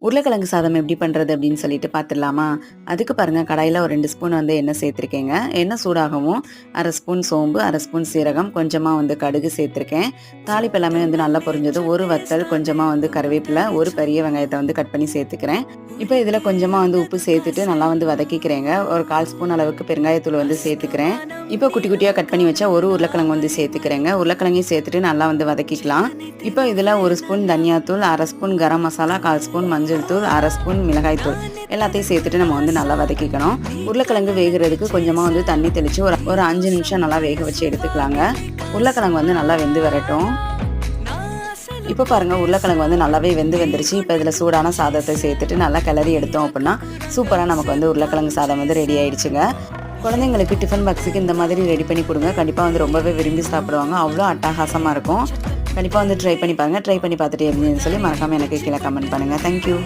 உருளைக்கிழங்கு சாதம் எப்படி பண்ணுறது அப்படின்னு சொல்லிட்டு பார்த்துடலாமா? அதுக்கு பாருங்கள், கடாயில் ஒரு 2 ஸ்பூன் வந்து எண்ணெய் சேர்த்துருக்கேங்க. எண்ணெய் சூடாகவும் 1/2 ஸ்பூன் சோம்பு, 1/2 ஸ்பூன் சீரகம், கொஞ்சமாக வந்து கடுகு சேர்த்துருக்கேன். தாளிப்பு எல்லாமே வந்து நல்லா பொரிஞ்சது. ஒரு வத்தல், கொஞ்சமாக வந்து கருவேப்பிலை, ஒரு பெரிய வெங்காயத்தை வந்து கட் பண்ணி சேர்த்துக்கிறேன். இப்போ இதில் கொஞ்சமாக வந்து உப்பு சேர்த்துட்டு நல்லா வந்து வதக்கிக்கிறேங்க. ஒரு 1/4 ஸ்பூன் அளவுக்கு பெருங்காயத்தூள் வந்து சேர்த்துக்கிறேன். இப்போ குட்டி குட்டியாக கட் பண்ணி வச்சா ஒரு உருளைக்கிழங்கு வந்து சேர்த்துக்கிறேங்க. உருளைக்கிழங்கையும் சேர்த்துட்டு நல்லா வந்து வதக்கிக்கலாம். இப்போ இதில் 1 ஸ்பூன் தனியாத்தூள், 1/2 ஸ்பூன் கரம் மசாலா, 1/4 ஸ்பூன் மஞ்சள் தூள், 1/2 ஸ்பூன் மிளகாய் தூள் எல்லாத்தையும் சேர்த்துட்டு நம்ம வந்து நல்லா வதக்கிக்கணும். உருளைக்கிழங்கு வேகிறதுக்கு கொஞ்சமாக வந்து தண்ணி தெளித்து ஒரு 5 நிமிஷம் நல்லா வேக வச்சு எடுத்துக்கலாங்க. உருளைக்கிழங்கு வந்து நல்லா வெந்து வரட்டும். இப்போ பாருங்கள், உருளைக்கிழங்கு வந்து நல்லாவே வெந்துருச்சு. இப்போ இதில் சூடான சாதத்தை சேர்த்துட்டு நல்லா கிளறி எடுத்தோம் அப்படின்னா சூப்பராக நமக்கு வந்து உருளைக்கிழங்கு சாதம் வந்து ரெடி ஆயிடுச்சுங்க. குழந்தைங்களுக்கு டிஃபன் பாக்ஸுக்கு இந்த மாதிரி ரெடி பண்ணி கொடுங்க. கண்டிப்பாக வந்து ரொம்பவே விரும்பி சாப்பிடுவாங்க. அவ்வளோ அட்டகாசமாக இருக்கும். கண்டிப்பாக வந்து ட்ரை பண்ணி பாருங்கள். ட்ரை பண்ணி பார்த்துட்டு எப்படின்னு சொல்லி மறக்காமல் எனக்கு கீழே கமெண்ட் பண்ணுங்கள். தேங்க்யூ.